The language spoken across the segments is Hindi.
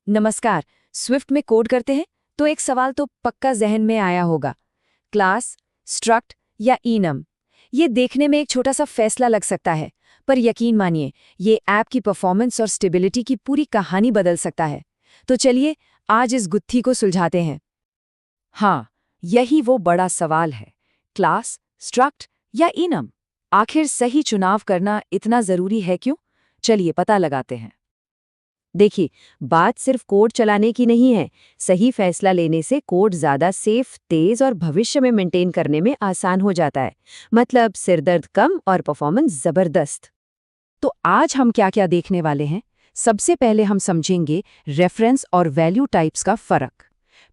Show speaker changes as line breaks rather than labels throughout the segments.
नमस्कार। स्विफ्ट में कोड करते हैं तो एक सवाल तो पक्का जहन में आया होगा, क्लास, स्ट्रक्ट या इनम। ये देखने में एक छोटा सा फैसला लग सकता है, पर यकीन मानिए ये ऐप की परफॉर्मेंस और स्टेबिलिटी की पूरी कहानी बदल सकता है। तो चलिए आज इस गुत्थी को सुलझाते हैं। हाँ, यही वो बड़ा सवाल है, क्लास, स्ट्रक्ट या इनम। आखिर सही चुनाव करना इतना जरूरी है क्यों? चलिए पता लगाते हैं। देखिए, बात सिर्फ कोड चलाने की नहीं है। सही फैसला लेने से कोड ज्यादा सेफ, तेज और भविष्य में मेंटेन करने में आसान हो जाता है। मतलब सिरदर्द कम और परफॉर्मेंस जबरदस्त। तो आज हम क्या क्या देखने वाले हैं? सबसे पहले हम समझेंगे रेफरेंस और वैल्यू टाइप्स का फर्क।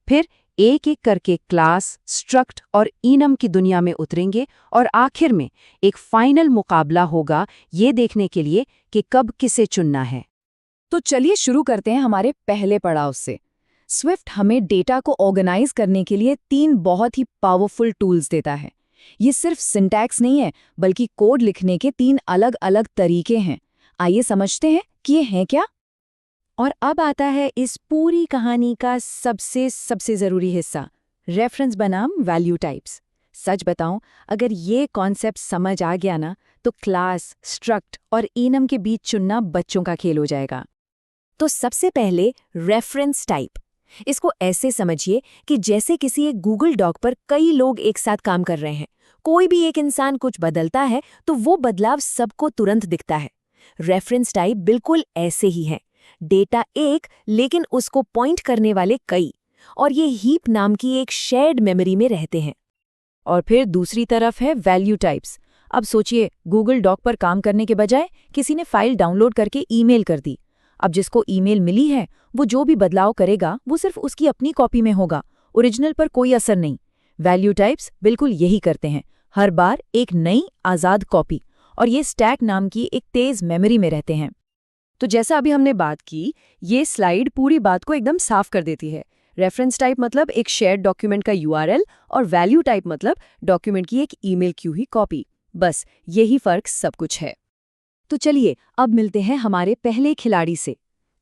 फिर एक एक करके क्लास, स्ट्रक्ट और इनम की दुनिया में उतरेंगे और आखिर में एक फाइनल मुकाबला होगा ये देखने के लिए कि कब किसे चुनना है। तो चलिए शुरू करते हैं हमारे पहले पड़ाव से। स्विफ्ट हमें डेटा को ऑर्गेनाइज करने के लिए 3 बहुत ही पावरफुल टूल्स देता है। ये सिर्फ सिंटैक्स नहीं है, बल्कि कोड लिखने के 3 अलग-अलग तरीके हैं। आइए समझते हैं कि ये हैं क्या। और अब आता है इस पूरी कहानी का सबसे जरूरी हिस्सा, रेफरेंस बनाम वैल्यू टाइप्स। सच बताऊं, अगर ये कॉन्सेप्ट समझ आ गया ना, तो क्लास, स्ट्रक्ट और इनम के बीच चुनना बच्चों का खेल हो जाएगा। तो सबसे पहले रेफरेंस टाइप। इसको ऐसे समझिए कि जैसे किसी एक गूगल डॉक पर कई लोग एक साथ काम कर रहे हैं। कोई भी एक इंसान कुछ बदलता है तो वो बदलाव सबको तुरंत दिखता है। रेफरेंस टाइप बिल्कुल ऐसे ही है। डेटा एक, लेकिन उसको पॉइंट करने वाले कई, और ये हीप नाम की एक शेयर्ड मेमोरी में रहते हैं। और फिर दूसरी तरफ है वैल्यू टाइप्स। अब सोचिए, गूगल डॉक पर काम करने के बजाय किसी ने फाइल डाउनलोड करके ईमेल कर दी। अब जिसको ईमेल मिली है, वो जो भी बदलाव करेगा वो सिर्फ उसकी अपनी कॉपी में होगा, ओरिजिनल पर कोई असर नहीं। वैल्यू टाइप्स बिल्कुल यही करते हैं, हर बार एक नई आज़ाद कॉपी, और ये स्टैक नाम की एक तेज मेमोरी में रहते हैं। तो जैसा अभी हमने बात की, ये स्लाइड पूरी बात को एकदम साफ कर देती है। रेफरेंस टाइप मतलब एक शेयर्ड डॉक्यूमेंट का यूआरएल, और वैल्यू टाइप मतलब डॉक्यूमेंट की एक ईमेल क्यू ही कॉपी। बस यही फर्क सब कुछ है। तो चलिए अब मिलते हैं हमारे पहले खिलाड़ी से,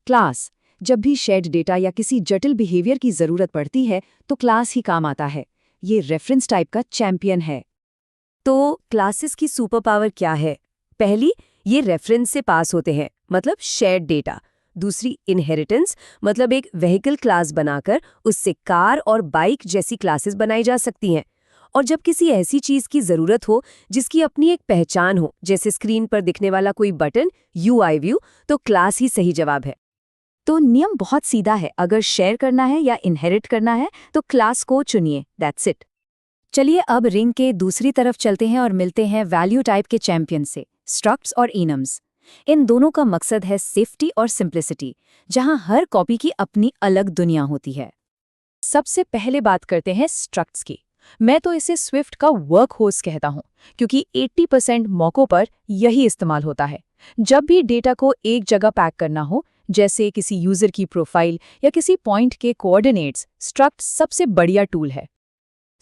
क्लास। जब भी शेयर्ड डेटा या किसी जटिल बिहेवियर की जरूरत पड़ती है तो क्लास ही काम आता है। ये रेफरेंस टाइप का चैंपियन है। तो क्लासेस की सुपर पावर क्या है? पहली, ये रेफरेंस से पास होते हैं, मतलब शेयर्ड डेटा। दूसरी, इनहेरिटेंस, मतलब एक व्हीकल क्लास बनाकर उससे कार और बाइक जैसी क्लासेस बनाई जा सकती हैं। और जब किसी ऐसी चीज की जरूरत हो जिसकी अपनी एक पहचान हो, जैसे स्क्रीन पर दिखने वाला कोई बटन, यूआई व्यू, तो क्लास ही सही जवाब है। तो नियम बहुत सीधा है, अगर शेयर करना है या इनहेरिट करना है तो क्लास को चुनिए, दैट्स इट। चलिए अब रिंग के दूसरी तरफ चलते हैं और मिलते हैं वैल्यू टाइप के चैंपियन से, स्ट्रक्ट्स और इनम्स। इन दोनों का मकसद है सेफ्टी और सिंप्लिसिटी, जहां हर कॉपी की अपनी अलग दुनिया होती है। सबसे पहले बात करते हैं स्ट्रक्ट्स की। मैं तो इसे स्विफ्ट का वर्क होर्स कहता हूं, क्योंकि 80% मौकों पर यही इस्तेमाल होता है। जब भी डेटा को एक जगह पैक करना हो, जैसे किसी यूजर की प्रोफाइल या किसी पॉइंट के कोऑर्डिनेट्स, स्ट्रक्ट सबसे बढ़िया टूल है।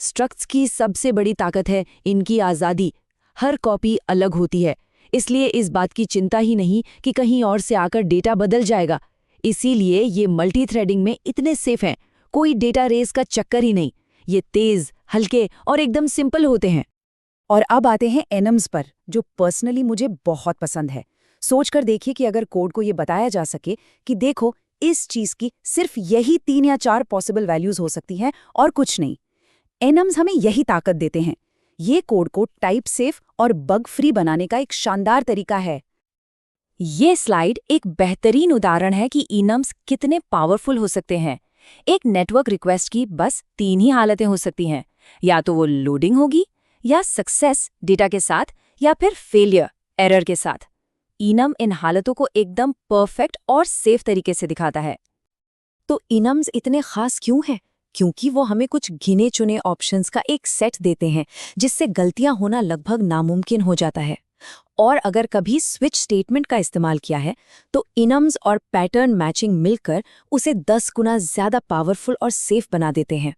स्ट्रक्ट्स की सबसे बड़ी ताकत है इनकी आज़ादी। हर कॉपी अलग होती है, इसलिए इस बात की चिंता ही नहीं कि कहीं और से आकर डेटा बदल जाएगा। इसीलिए ये मल्टी थ्रेडिंग में इतने सेफ हैं, कोई डेटा रेस का चक्कर ही नहीं। ये तेज, हल्के और एकदम सिंपल होते हैं। और अब आते हैं एनम्स पर, जो पर्सनली मुझे बहुत पसंद है। सोचकर देखिए कि अगर कोड को ये बताया जा सके कि देखो, इस चीज की सिर्फ यही 3 या 4 पॉसिबल वैल्यूज हो सकती हैं और कुछ नहीं। एनम्स हमें यही ताकत देते हैं। ये कोड को टाइप सेफ और बग फ्री बनाने का एक शानदार तरीका है। ये स्लाइड एक बेहतरीन उदाहरण है कि इनम्स कितने पावरफुल हो सकते हैं। एक नेटवर्क रिक्वेस्ट की बस 3 ही हालतें हो सकती हैं, या तो वो लोडिंग होगी, या सक्सेस डेटा के साथ, या फिर फेलियर एरर के साथ। इनम इन हालतों को एकदम परफेक्ट और सेफ तरीके से दिखाता है। तो इनम्स इतने खास क्यों हैं? क्योंकि वो हमें कुछ गिने चुने ऑप्शंस का एक सेट देते हैं, जिससे गलतियां होना लगभग नामुमकिन हो जाता है। और अगर कभी स्विच स्टेटमेंट का इस्तेमाल किया है तो इनम्स और पैटर्न मैचिंग मिलकर उसे 10 गुना ज्यादा पावरफुल और सेफ बना देते हैं।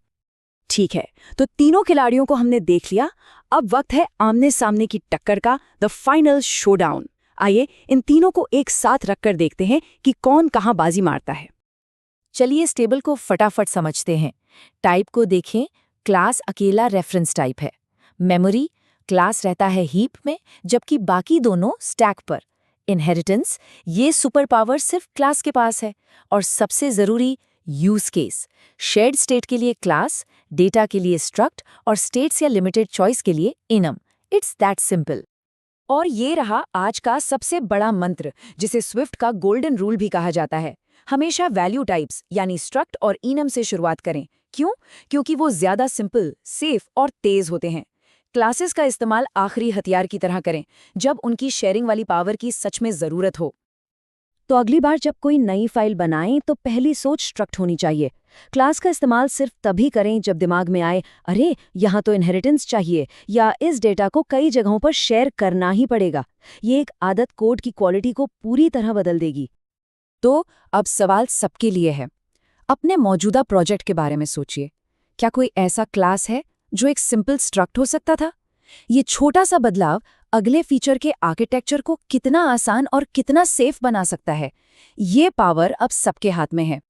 ठीक है, तो तीनों खिलाड़ियों को हमने देख लिया। अब वक्त है आमने सामने की टक्कर का, द फाइनल शोडाउन। आइए इन तीनों को एक साथ रखकर देखते हैं कि कौन कहां बाजी मारता है। चलिए इस टेबल को फटाफट समझते हैं। टाइप को देखें, क्लास अकेला रेफरेंस टाइप है। मेमोरी, क्लास रहता है हीप में, जबकि बाकी दोनों स्टैक पर। इनहेरिटेंस, ये सुपर पावर सिर्फ क्लास के पास है। और सबसे ज़रूरी, यूज केस, शेयर्ड स्टेट के लिए क्लास, डेटा के लिए स्ट्रक्ट और स्टेट्स या लिमिटेड चॉइस के लिए इनम। It's that simple. और ये रहा आज का सबसे बड़ा मंत्र, जिसे स्विफ्ट का गोल्डन रूल भी कहा जाता है। हमेशा वैल्यू टाइप्स यानी स्ट्रक्ट और इनम से शुरुआत करें। क्यों? क्योंकि वो ज्यादा सिंपल, सेफ और तेज होते हैं। क्लासेस का इस्तेमाल आखिरी हथियार की तरह करें, जब उनकी शेयरिंग वाली पावर की सच में जरूरत हो। तो अगली बार जब कोई नई फाइल बनाएं तो पहली सोच स्ट्रक्ट होनी चाहिए। क्लास का इस्तेमाल सिर्फ तभी करें जब दिमाग में आए, अरे यहाँ तो इनहेरिटेंस चाहिए, या इस डेटा को कई जगहों पर शेयर करना ही पड़ेगा। ये एक आदत कोड की क्वालिटी को पूरी तरह बदल देगी। तो अब सवाल सबके लिए है। अपने मौजूदा प्रोजेक्ट के बारे में सोचिए। क्या कोई ऐसा क्लास है जो एक सिंपल स्ट्रक्ट हो सकता था? ये छोटा सा बदलाव अगले फीचर के आर्किटेक्चर को कितना आसान और कितना सेफ बना सकता है। ये पावर अब सबके हाथ में है।